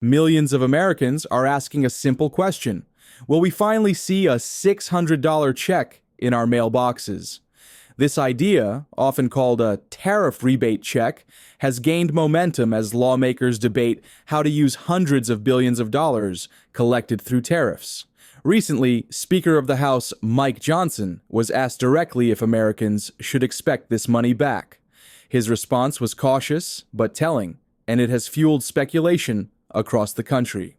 Millions of Americans are asking a simple question. Will we finally see a $600 check in our mailboxes? This idea, often called a tariff rebate check, has gained momentum as lawmakers debate how to use hundreds of billions of dollars collected through tariffs. Recently, Speaker of the House Mike Johnson was asked directly if Americans should expect this money back. His response was cautious but telling, and it has fueled speculation across the country.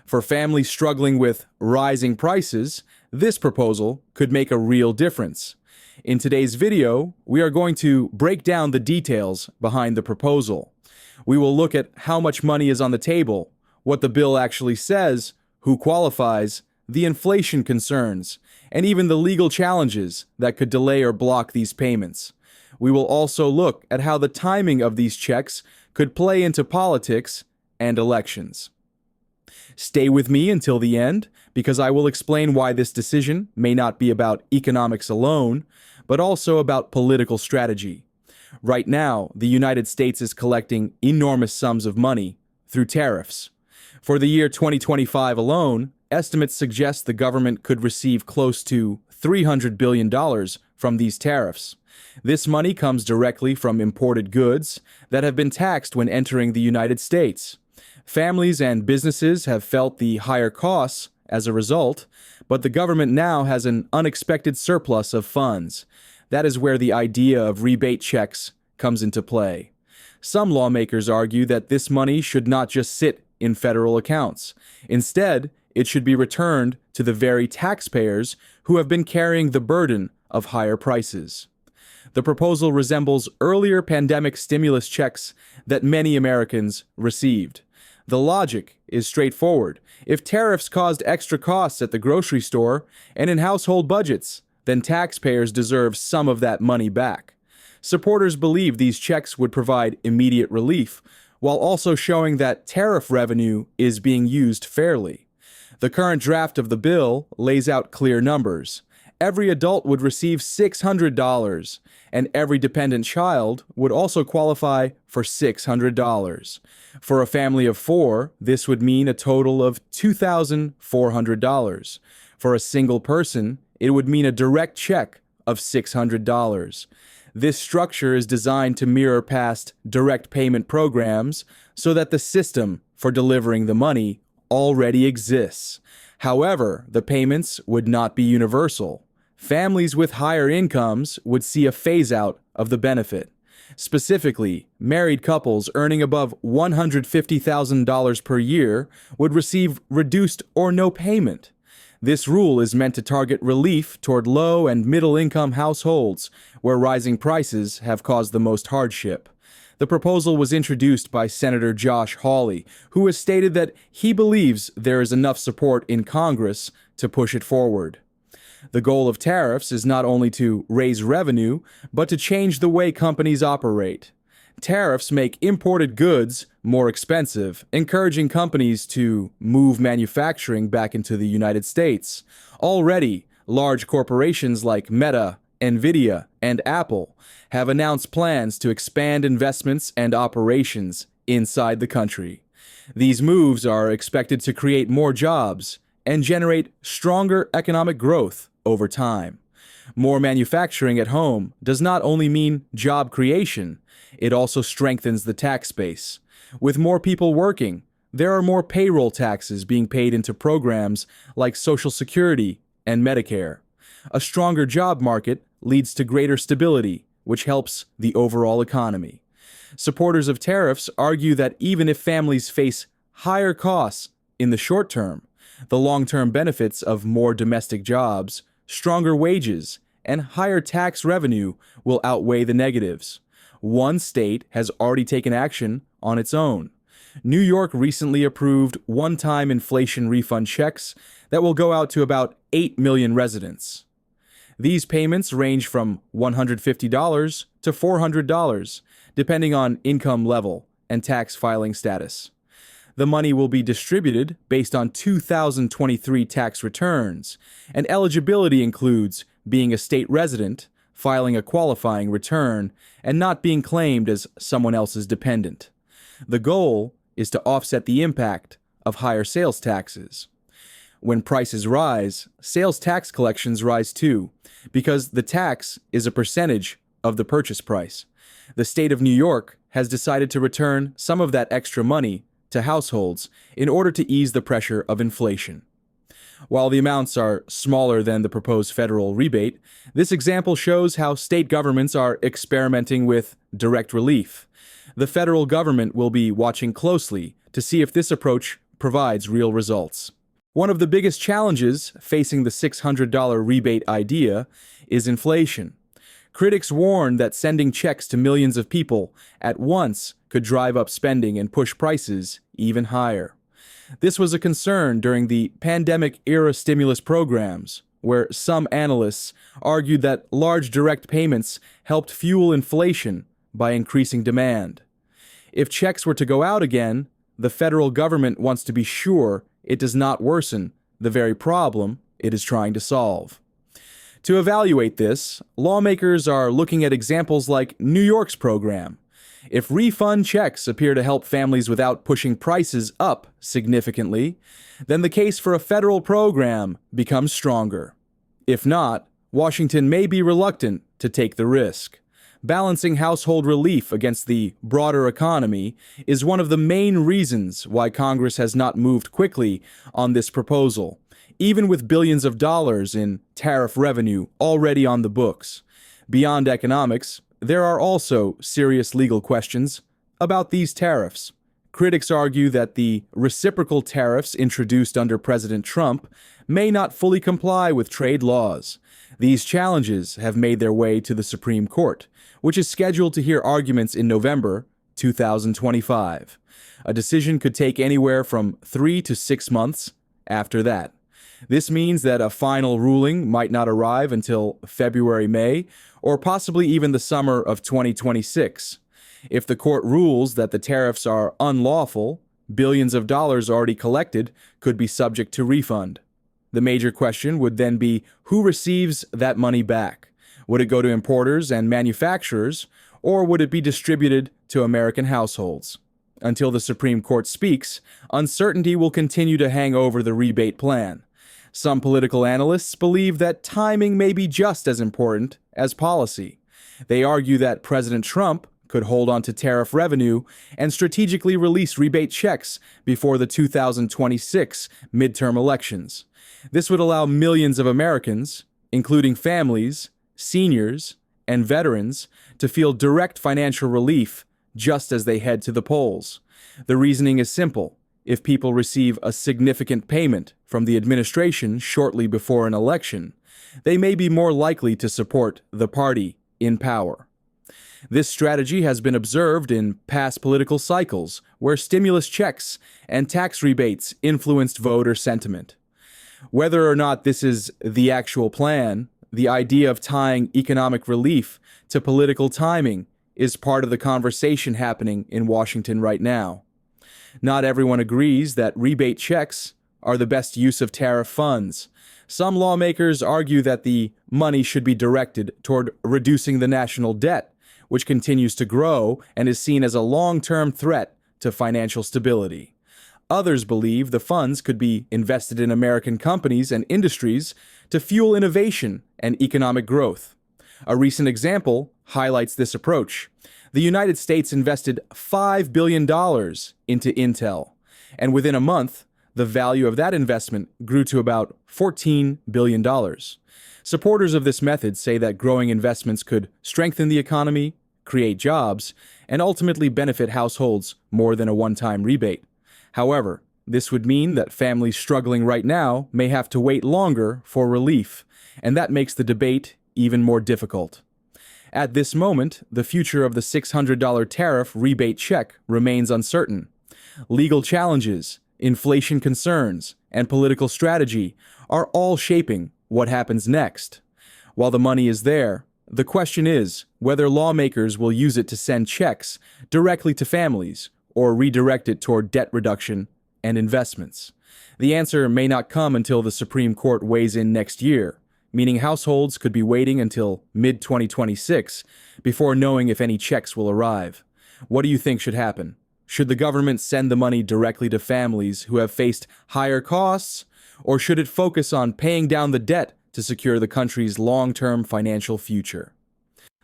For families struggling with rising prices, this proposal could make a real difference. In today's video, we are going to break down the details behind the proposal. We will look at how much money is on the table, what the bill actually says, who qualifies, the inflation concerns, and even the legal challenges that could delay or block these payments. We will also look at how the timing of these checks could play into politics and elections. Stay with me until the end, because I will explain why this decision may not be about economics alone, but also about political strategy. Right now, the United States is collecting enormous sums of money through tariffs. For the year 2025 alone, estimates suggest the government could receive close to $300 billion from these tariffs. This money comes directly from imported goods that have been taxed when entering the United States. Families and businesses have felt the higher costs as a result, but the government now has an unexpected surplus of funds. That is where the idea of rebate checks comes into play. Some lawmakers argue that this money should not just sit in federal accounts. Instead, it should be returned to the very taxpayers who have been carrying the burden of higher prices. The proposal resembles earlier pandemic stimulus checks that many Americans received. The logic is straightforward. If tariffs caused extra costs at the grocery store and in household budgets, then taxpayers deserve some of that money back. Supporters believe these checks would provide immediate relief, while also showing that tariff revenue is being used fairly. The current draft of the bill lays out clear numbers. Every adult would receive $600, and every dependent child would also qualify for $600. For a family of four, this would mean a total of $2,400. For a single person, it would mean a direct check of $600. This structure is designed to mirror past direct payment programs so that the system for delivering the money already exists. However, the payments would not be universal. Families with higher incomes would see a phase-out of the benefit. Specifically, married couples earning above $150,000 per year would receive reduced or no payment. This rule is meant to target relief toward low and middle-income households where rising prices have caused the most hardship. The proposal was introduced by Senator Josh Hawley, who has stated that he believes there is enough support in Congress to push it forward. The goal of tariffs is not only to raise revenue, but to change the way companies operate. Tariffs make imported goods more expensive, encouraging companies to move manufacturing back into the United States. Already, large corporations like Meta, Nvidia, and Apple have announced plans to expand investments and operations inside the country. These moves are expected to create more jobs and generate stronger economic growth over time. More manufacturing at home does not only mean job creation, it also strengthens the tax base. With more people working, there are more payroll taxes being paid into programs like Social Security and Medicare. A stronger job market leads to greater stability, which helps the overall economy. Supporters of tariffs argue that even if families face higher costs in the short term, the long-term benefits of more domestic jobs, stronger wages, and higher tax revenue will outweigh the negatives. One state has already taken action on its own. New York recently approved one-time inflation refund checks that will go out to about 8 million residents. These payments range from $150 to $400, depending on income level and tax filing status. The money will be distributed based on 2023 tax returns, and eligibility includes being a state resident, filing a qualifying return, and not being claimed as someone else's dependent. The goal is to offset the impact of higher sales taxes. When prices rise, sales tax collections rise too, because the tax is a percentage of the purchase price. The state of New York has decided to return some of that extra money to households in order to ease the pressure of inflation. While the amounts are smaller than the proposed federal rebate, this example shows how state governments are experimenting with direct relief. The federal government will be watching closely to see if this approach provides real results. One of the biggest challenges facing the $600 rebate idea is inflation. Critics warn that sending checks to millions of people at once could drive up spending and push prices even higher. This was a concern during the pandemic-era stimulus programs, where some analysts argued that large direct payments helped fuel inflation by increasing demand. If checks were to go out again, the federal government wants to be sure it does not worsen the very problem it is trying to solve. To evaluate this, lawmakers are looking at examples like New York's program. If refund checks appear to help families without pushing prices up significantly, then the case for a federal program becomes stronger. If not, Washington may be reluctant to take the risk. Balancing household relief against the broader economy is one of the main reasons why Congress has not moved quickly on this proposal, even with billions of dollars in tariff revenue already on the books. Beyond economics, there are also serious legal questions about these tariffs. Critics argue that the reciprocal tariffs introduced under President Trump may not fully comply with trade laws. These challenges have made their way to the Supreme Court, which is scheduled to hear arguments in November 2025. A decision could take anywhere from 3 to 6 months after that. This means that a final ruling might not arrive until February-May, or possibly even the summer of 2026. If the court rules that the tariffs are unlawful, billions of dollars already collected could be subject to refund. The major question would then be who receives that money back. Would it go to importers and manufacturers, or would it be distributed to American households? Until the Supreme Court speaks, uncertainty will continue to hang over the rebate plan. Some political analysts believe that timing may be just as important as policy. They argue that President Trump could hold on to tariff revenue and strategically release rebate checks before the 2026 midterm elections. This would allow millions of Americans, including families, seniors, and veterans, to feel direct financial relief just as they head to the polls. The reasoning is simple. If people receive a significant payment from the administration shortly before an election, they may be more likely to support the party in power. This strategy has been observed in past political cycles where stimulus checks and tax rebates influenced voter sentiment. Whether or not this is the actual plan, the idea of tying economic relief to political timing is part of the conversation happening in Washington right now. Not everyone agrees that rebate checks are the best use of tariff funds. Some lawmakers argue that the money should be directed toward reducing the national debt, which continues to grow and is seen as a long-term threat to financial stability. Others believe the funds could be invested in American companies and industries to fuel innovation and economic growth. A recent example highlights this approach. The United States invested $5 billion into Intel, and within a month, the value of that investment grew to about $14 billion. Supporters of this method say that growing investments could strengthen the economy, create jobs, and ultimately benefit households more than a one-time rebate. However, this would mean that families struggling right now may have to wait longer for relief, and that makes the debate even more difficult. At this moment, the future of the $600 tariff rebate check remains uncertain. Legal challenges, inflation concerns, and political strategy are all shaping what happens next. While the money is there, the question is whether lawmakers will use it to send checks directly to families or redirect it toward debt reduction and investments. The answer may not come until the Supreme Court weighs in next year, meaning households could be waiting until mid-2026 before knowing if any checks will arrive. What do you think should happen? Should the government send the money directly to families who have faced higher costs, or should it focus on paying down the debt to secure the country's long-term financial future?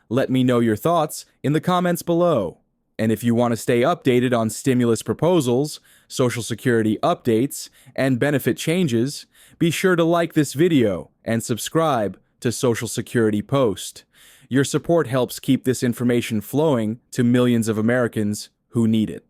Let me know your thoughts in the comments below. And if you want to stay updated on stimulus proposals, Social Security updates, and benefit changes, be sure to like this video and subscribe to Social Security Post. Your support helps keep this information flowing to millions of Americans who need it.